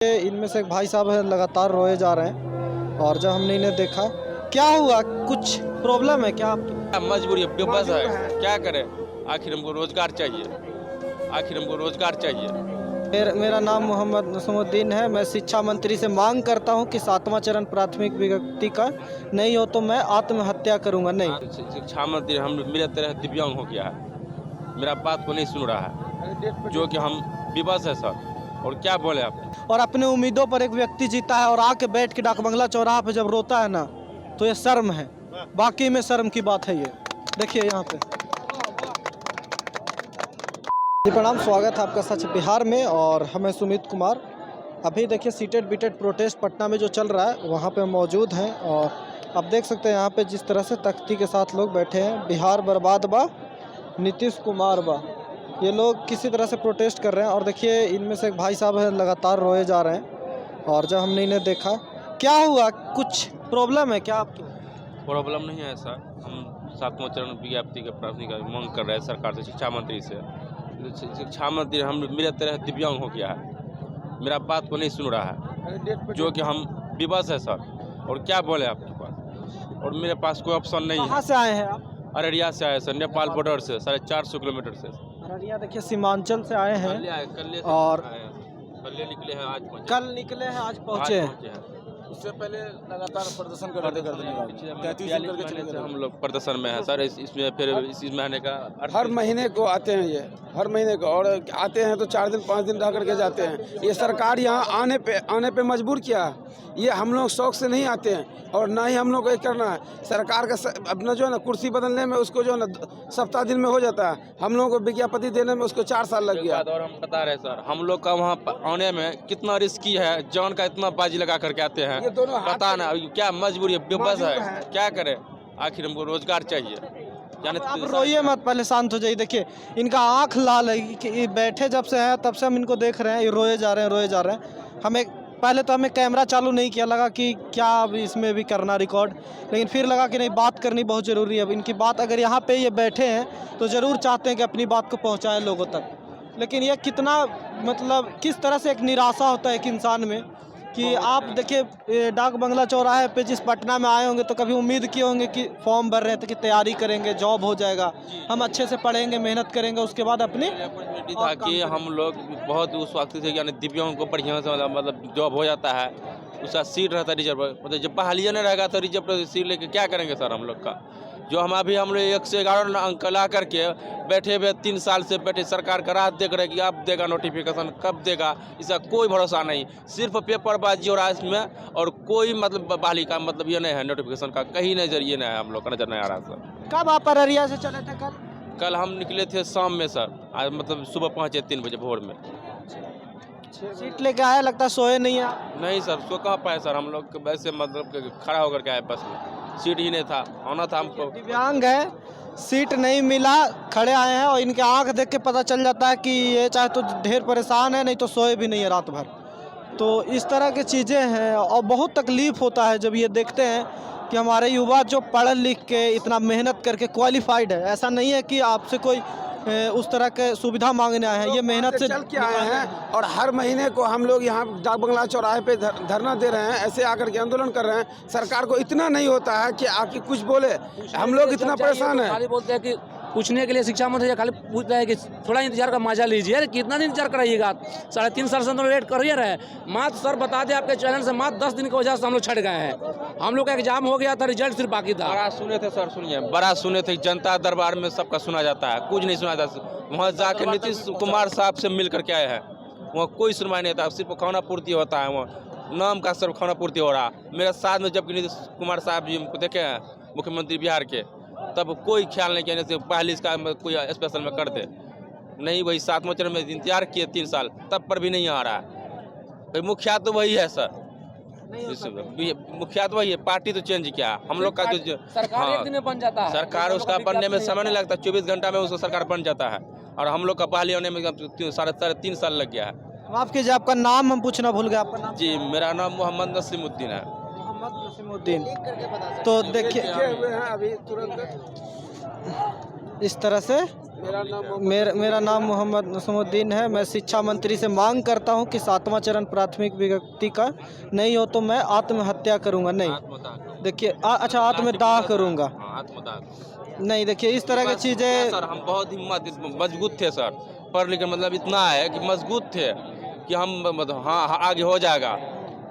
इनमें से एक भाई साहब है, लगातार रोए जा रहे हैं। और जब हमने इन्हें देखा, क्या हुआ, कुछ प्रॉब्लम है क्या आपकी? मजबूरी है, बेबस है, क्या करें। आखिर हमको रोजगार चाहिए, आखिर हमको रोजगार चाहिए। मेरा नाम मोहम्मद नसीमुद्दीन है। मैं शिक्षा मंत्री से मांग करता हूं कि 7वां चरण प्राथमिक विज्ञप्ति का नहीं हो तो मैं आत्महत्या करूंगा। नहीं, शिक्षा मंत्री हम मेरे तरह दिव्यांग हो गया है, मेरा बात को नहीं सुन रहा है, जो कि हम विवश है सर। और क्या बोले आप। और अपने उम्मीदों पर एक व्यक्ति जीता है और आके बैठ के डाक बंगला चौराहा पे जब रोता है ना, तो ये शर्म है, बाकी में शर्म की बात है। ये देखिए यहाँ पे। जी प्रणाम, स्वागत है आपका सच बिहार में। और हमें सुमित कुमार अभी देखिए सीटेड बीटेड प्रोटेस्ट पटना में जो चल रहा है वहाँ पे मौजूद हैं। और आप देख सकते हैं यहाँ पे जिस तरह से तख्ती के साथ लोग बैठे हैं। बिहार बर्बाद बा, नीतीश कुमार बा, ये लोग किसी तरह से प्रोटेस्ट कर रहे हैं। और देखिए इनमें से एक भाई साहब है, लगातार रोए जा रहे हैं। और जब हमने इन्हें देखा, क्या हुआ, कुछ प्रॉब्लम है क्या आपकी? प्रॉब्लम नहीं है सर, हम 7वां चरण विज्ञप्ति के प्राथमिक मांग कर रहे हैं सरकार से, शिक्षा मंत्री से। शिक्षा मंत्री हम मेरे तरह दिव्यांग हो गया है, मेरा बात को नहीं सुन रहा है, जो कि हम विवश है सर। और क्या बोले आपके पास, और मेरे पास कोई ऑप्शन नहीं है। कहाँ से आए हैं आप? अररिया से आए सर, नेपाल बॉर्डर से 450 किलोमीटर से। अररिया देखिए सीमांचल से आए हैं। और कल निकले हैं, आज पहुंचे। कल निकले हैं, आज पहुँचे हैं। उससे पहले लगातार प्रदर्शन करते हम लोग प्रदर्शन में है सर। इसमें फिर इस महीने का हर महीने को आते हैं, ये हर महीने को, और आते हैं तो 4 दिन 5 दिन रह करके जाते हैं। ये सरकार यहाँ आने पे मजबूर किया है। ये हम लोग शौक से नहीं आते हैं और ना ही हम लोग को ये करना है। सरकार का अपना जो है ना कुर्सी बदलने में उसको जो है ना सप्ताह दिन में हो जाता है, हम लोगों को विज्ञापति देने में उसको 4 साल लग गया। और हम बता रहे सर, हम लोग का वहाँ आने में कितना रिस्की है, जान का इतना बाजी लगा करके आते हैं। ये दोनों पता ना क्या मजबूरी है, बेबस है, क्या करें। आखिर हमको रोजगार चाहिए। आप रोइए मत, पहले शांत हो जाइए। देखिए इनका आंख लाल है कि ये बैठे जब से हैं तब से हम इनको देख रहे हैं, ये रोए जा रहे हैं, रोए जा रहे हैं। हमें पहले तो हमें कैमरा चालू नहीं किया, लगा कि क्या अब इसमें भी करना रिकॉर्ड, लेकिन फिर लगा कि नहीं, बात करनी बहुत ज़रूरी है। अब इनकी बात अगर यहाँ पे ये बैठे हैं तो ज़रूर चाहते हैं कि अपनी बात को पहुँचाएं लोगों तक। लेकिन ये कितना, मतलब किस तरह से एक निराशा होता है एक इंसान में कि आप देखिए डाक बंगला चौराहे पे जिस पटना में आए होंगे तो कभी उम्मीद किए होंगे कि फॉर्म भर रहे थे कि तैयारी करेंगे, जॉब हो जाएगा, हम अच्छे से पढ़ेंगे, मेहनत करेंगे, उसके बाद अपनी था कि हम लोग बहुत उस वक्त से यानी दिव्यांग को बढ़िया से मतलब जॉब हो जाता है, उसका सीट रहता है रिजर्व। मतलब जब बहालिया नहीं रहेगा तो रिजर्व सीट लेके क्या करेंगे सर हम लोग का। जो हम लोग 1 से 11 अंक ला करके बैठे हुए 3 साल से बैठे, सरकार का राह देख रहे कि अब देगा नोटिफिकेशन, कब देगा, इसका कोई भरोसा नहीं। सिर्फ पेपरबाजी हो रहा है इसमें, और कोई मतलब बहाली का मतलब ये नहीं है, नोटिफिकेशन का कहीं नजर ये नहीं है, हम लोग का नजर नहीं आ रहा सर। कब आप अररिया से चले थे? कल हम निकले थे शाम में सर, आज मतलब सुबह पहुँचे 3 बजे भोर में। सीट लेके आया, लगता है सोए नहीं है। नहीं सर, सो कहाँ पाए सर, हम लोग वैसे मतलब खड़ा होकर के आए, बस में सीट ही नहीं था, आना था हमको। दिव्यांग है, सीट नहीं मिला, खड़े आए हैं। और इनके आंख देख के पता चल जाता है कि ये चाहे तो ढेर परेशान है, नहीं तो सोए भी नहीं है रात भर। तो इस तरह की चीज़ें हैं और बहुत तकलीफ़ होता है जब ये देखते हैं कि हमारे युवा जो पढ़ लिख के इतना मेहनत करके क्वालिफाइड है। ऐसा नहीं है कि आपसे कोई उस तरह के सुविधा मांगने आए हैं, ये मेहनत से चल के आए हैं। और हर महीने को हम लोग यहाँ डाक बंगला चौराहे पे धरना दे रहे हैं, ऐसे आकर के आंदोलन कर रहे हैं। सरकार को इतना नहीं होता है कि आके कुछ बोले, हम लोग इतना परेशान है। खाली बोलते हैं कि पूछने के लिए शिक्षा मंत्री खाली पूछता है कि थोड़ा इंतजार का मजा लीजिए। अरे कितना दिन इंतजार कराइएगा, 3.5 साल से हम लोग वेट कर ही रहे हैं। मात्र सर बता दें आपके चैनल से, मात्र 10 दिन की वजह से हम लोग छट गए हैं। हम लोग का एग्जाम हो गया था, रिजल्ट सिर्फ बाकी था। बड़ा सुने थे सर, सुनिए, बड़ा सुने थे, जनता दरबार में सबका सुना जाता है, कुछ नहीं सुना जाता। वहाँ जाके नीतीश कुमार साहब से मिल करके आए हैं, वहाँ कोई सुनवाई नहीं था, सिर्फ खाना पूर्ति होता है, वहाँ नाम का सिर्फ खाना पूर्ति हो रहा। मेरे साथ में जबकि नीतीश कुमार साहब जी को देखे हैं मुख्यमंत्री बिहार के, तब कोई ख्याल नहीं किया, जैसे पहले इसका कोई स्पेशल में कर दे नहीं। वही 7वां चरण में इंतजार किए 3 साल, तब पर भी नहीं आ रहा है। मुखिया तो वही है सर, मुखिया तो वही है, पार्टी तो चेंज किया हम लोग का जो सरकार एक दिन में बन जाता है, सरकार उसका बनने में समय नहीं लगता, 24 घंटा में उसका सरकार बन जाता है। और हम लोग का बहाली होने में 3.5 साल लग गया है। आपके जो आपका नाम हम पूछना भूल गए, आपका नाम? जी, मेरा नाम मोहम्मद नसीमुद्दीन है। मोहम्मद नसीमुद्दीन। तो देखिए हुए हैं अभी तुरंत इस तरह से मेरा मेरा नाम मोहम्मद नसीमुद्दीन है। मैं शिक्षा मंत्री से मांग करता हूं कि 7वां चरण प्राथमिक विभक्ति का नहीं हो तो मैं आत्महत्या करूंगा। नहीं आत्मदाह देखिए अच्छा आत्मदाह करूंगा। आत्मदाह नहीं देखिए इस तरह की चीज़ें। सर हम बहुत हिम्मत मजबूत थे सर, पढ़ लिख मतलब इतना है कि मजबूत थे कि हम मतलब हाँ आगे हो जाएगा,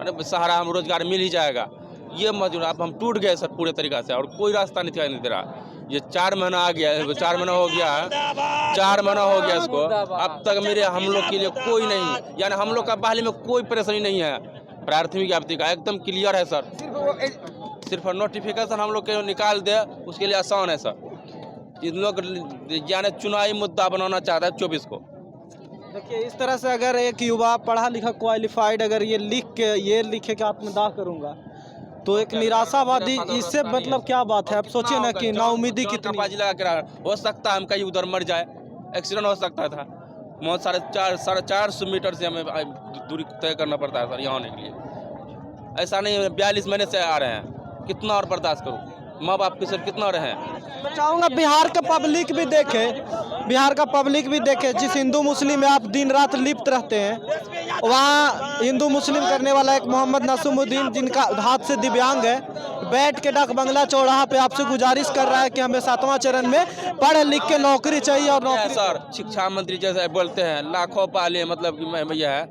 अरे सहारा हम रोजगार मिल ही जाएगा। ये मजबूर अब हम टूट गए सर पूरे तरीक़ा से और कोई रास्ता नहीं दिखाई नहीं दे रहा। ये 4 महीना आ गया है, 4 महीना हो गया है, 4 महीना हो गया इसको, अब तक मेरे हम लोग के लिए कोई नहीं, यानी हम लोग का बहाली में कोई परेशानी नहीं है। प्राथमिक विभक्ति का एकदम क्लियर है सर, सिर्फ नोटिफिकेशन हम लोग के निकाल दे उसके लिए आसान है सर। इन लोग यानी चुनावी मुद्दा बनाना चाहता है 24 को। देखिए इस तरह से अगर एक युवा पढ़ा लिखा क्वालिफाइड अगर ये लिखे कि आत्मदाह करूंगा तो एक निराशावादी, इससे मतलब क्या बात है। आप सोचिए ना कि नाउमीदी कितनी बाजी लगा के रहा, हो सकता है हम कहीं उधर मर जाए, एक्सीडेंट हो सकता था। बहुत साढ़े 400 मीटर से हमें दूरी तय करना पड़ता है सर यहाँ आने के लिए। ऐसा नहीं 42 महीने से आ रहे हैं, कितना और बर्दाश्त करूँ, माँ बाप के सिर्फ कितना रहे हैं। मैं चाहूँगा बिहार का पब्लिक भी देखे, बिहार का पब्लिक भी देखे। जिस हिंदू मुस्लिम में आप दिन रात लिप्त रहते हैं, वहाँ हिंदू मुस्लिम करने वाला एक मोहम्मद नसीमुद्दीन जिनका हाथ से दिव्यांग है, बैठ के डाक बंगला चौराहा पे आपसे गुजारिश कर रहा है कि हमें 7वां चरण में पढ़ लिख के नौकरी चाहिए। और नौकरी सर शिक्षा मंत्री जैसे बोलते हैं लाखों पाले, मतलब कि भैया है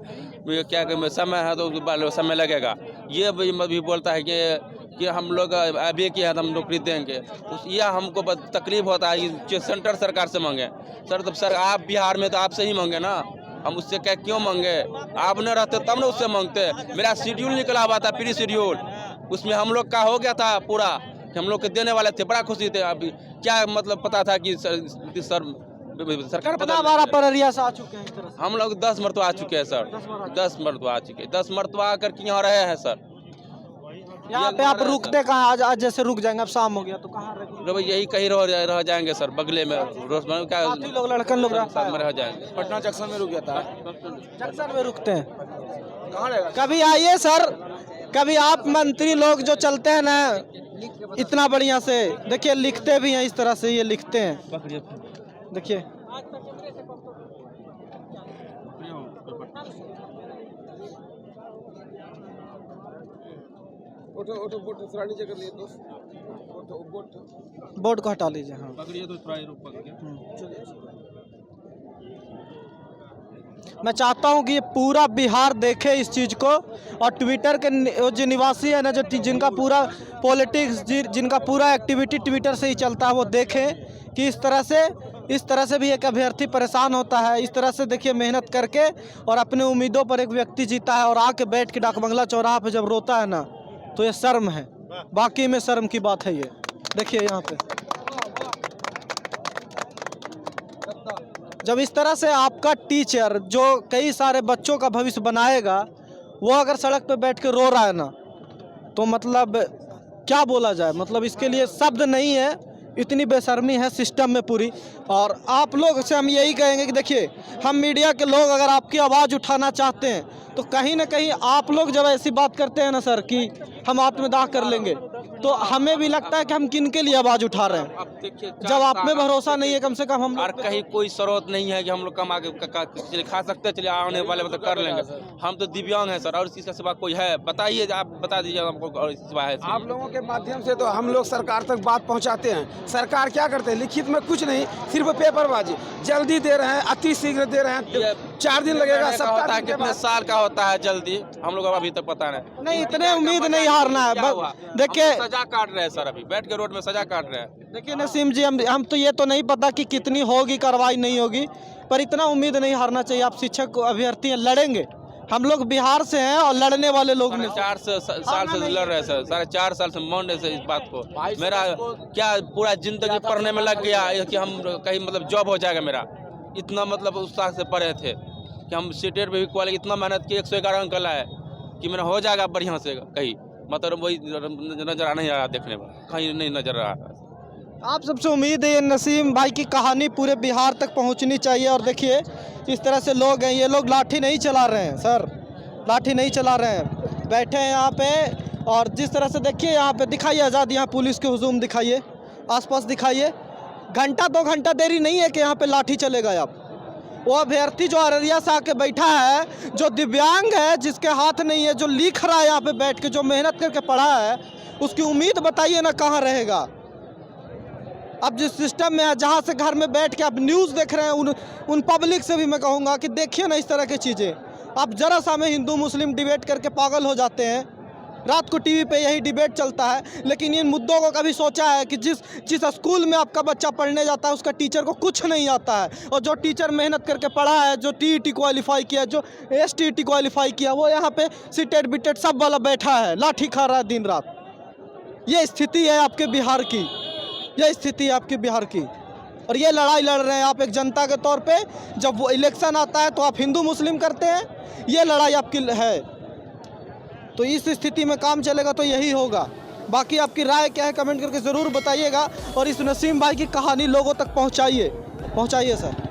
क्या समय है तो समय लगेगा। ये भी बोलता है कि हम लोग अभी किया तो हम नौकरी देंगे, तो यह हमको तकलीफ होता है कि सेंटर सरकार से मांगे। सर तब सर आप बिहार में तो आपसे ही मांगे ना, हम उससे क्या क्यों मांगे? आप न रहते तब ना उससे मांगते। मेरा शेड्यूल निकला हुआ था, प्री शेड्यूल, उसमें हम लोग का हो गया था पूरा कि हम लोग के देने वाले थे, बड़ा खुशी थे। अभी क्या मतलब पता था कि सर सरकार कितना बार आप अररिया से आ चुके हैं? इस तरह से हम लोग 10 मरतबा आ चुके हैं सर, 10 मरतबा आ चुके हैं, 10 मरतबा आकर के यहाँ रहे हैं सर। यहाँ पे आप रुकते कहाँ? आज जैसे रुक जाएंगे, अब शाम हो गया तो कहाँ रह यही कहीं रह जाएंगे सर, बगले में रोजमर्रा क्या काफी लोग लड़कन लोग साथ में रह जाएंगे। पटना जंक्शन में रुक गया था, जंक्शन में रुकते हैं। कहाँ रहेगा? कभी आइए सर, कभी आप मंत्री लोग जो चलते हैं ना इतना बढ़िया से, देखिए लिखते भी हैं इस तरह से, ये लिखते हैं देखिए। बोर्ड को हटा लीजिए। हाँ मैं चाहता हूं कि ये पूरा बिहार देखे इस चीज़ को, और ट्विटर के जो निवासी है ना, जो जिनका पूरा पॉलिटिक्स जिनका पूरा एक्टिविटी ट्विटर से ही चलता है, वो देखें कि इस तरह से भी एक अभ्यर्थी परेशान होता है। इस तरह से देखिए मेहनत करके और अपने उम्मीदों पर एक व्यक्ति जीता है, और आके बैठ के डाक बंगला चौराहा पे जब रोता है ना तो ये शर्म है, बाकी में शर्म की बात है। ये देखिए यहाँ पे जब इस तरह से आपका टीचर जो कई सारे बच्चों का भविष्य बनाएगा, वो अगर सड़क पे बैठ के रो रहा है ना, तो मतलब क्या बोला जाए, मतलब इसके लिए शब्द नहीं है। इतनी बेशर्मी है सिस्टम में पूरी। और आप लोग से हम यही कहेंगे कि देखिए, हम मीडिया के लोग अगर आपकी आवाज़ उठाना चाहते हैं तो कहीं ना कहीं आप लोग जब ऐसी बात करते हैं ना सर कि हम आत्मदाह कर लेंगे, तो हमें भी लगता है कि हम किन के लिए आवाज़ उठा रहे हैं। अब देखिए जब आप में भरोसा नहीं है, कम से कम हम और कहीं कोई स्रोत नहीं है कि हम लोग कम आगे चलिए खा सकते हैं, चलिए आने वाले मतलब कर लेंगे। हम तो दिव्यांग हैं सर, और इसके सिवा कोई है बताइए, आप बता दीजिए हमको। और इस सिवा है आप लोगों के माध्यम से तो हम लोग सरकार तक बात पहुंचाते हैं। सरकार क्या करते हैं? लिखित में कुछ नहीं, सिर्फ पेपरबाजी, जल्दी दे रहे हैं, अति शीघ्र दे रहे हैं, 4 दिन लगेगा, होता है कितने साल का होता है जल्दी, हम लोग अभी तक पता नहीं। इतने उम्मीद नहीं हारना है। देखिए सजा काट रहे हैं सर, अभी बैठ के रोड में सजा काट रहे हैं। देखिए नसीम जी, हम तो ये तो नहीं पता कि कितनी होगी कार्रवाई, नहीं होगी, पर इतना उम्मीद नहीं हारना चाहिए। आप शिक्षक अभ्यर्थी हैं, लड़ेंगे। हम लोग बिहार से हैं और लड़ने वाले लोग ने 4 साल से लड़ रहे सर, 4.5 साल से मान रहे इस बात को। मेरा क्या पूरा जिंदगी पढ़ने में लग गया कि हम कहीं मतलब जॉब हो जाएगा मेरा, इतना मतलब उत्साह से पढ़े थे कि हम सीटेट पे भी क्वालिटी इतना मेहनत की 111 अंक लाए कि मेरा हो जाएगा बढ़िया से कहीं, मतलब वही नजर नहीं आ रहा, देखने में कहीं नहीं नजर आ रहा। आप सबसे उम्मीद है ये नसीम भाई की कहानी पूरे बिहार तक पहुंचनी चाहिए। और देखिए इस तरह से लोग हैं, ये लोग लाठी नहीं चला रहे हैं सर, लाठी नहीं चला रहे हैं, बैठे हैं यहाँ पे। और जिस तरह से देखिए यहाँ पे दिखाइए आज़ाद, यहाँ पुलिस के हुजूम दिखाइए, आसपास दिखाइए, घंटा 2 घंटा देरी नहीं है कि यहाँ पे लाठी चलेगा अब। वो अभ्यर्थी जो अररिया से आके बैठा है, जो दिव्यांग है, जिसके हाथ नहीं है, जो लिख रहा है यहाँ पे बैठ के, जो मेहनत करके पढ़ा है, उसकी उम्मीद बताइए ना कहाँ रहेगा। अब जिस सिस्टम में है, जहाँ से घर में बैठ के आप न्यूज़ देख रहे हैं, उन पब्लिक से भी मैं कहूँगा कि देखिए ना इस तरह की चीज़ें। आप ज़रा सा में हिंदू मुस्लिम डिबेट करके पागल हो जाते हैं। रात को टीवी पे यही डिबेट चलता है, लेकिन इन मुद्दों को कभी सोचा है कि जिस स्कूल में आपका बच्चा पढ़ने जाता है उसका टीचर को कुछ नहीं आता है, और जो टीचर मेहनत करके पढ़ा है, जो टीईटी क्वालिफाई किया, जो एसटीईटी क्वालिफाई किया, वो यहाँ पे सीटेड बिटेड सब वाला बैठा है, लाठी खा रहा है दिन रात। ये स्थिति है आपके बिहार की, ये स्थिति है आपके बिहार की। और ये लड़ाई लड़ रहे हैं आप एक जनता के तौर पे। जब वो इलेक्शन आता है तो आप हिंदू मुस्लिम करते हैं, ये लड़ाई आपकी है। तो इस स्थिति में काम चलेगा तो यही होगा। बाकी आपकी राय क्या है कमेंट करके ज़रूर बताइएगा, और इस नसीम भाई की कहानी लोगों तक पहुंचाइए सर।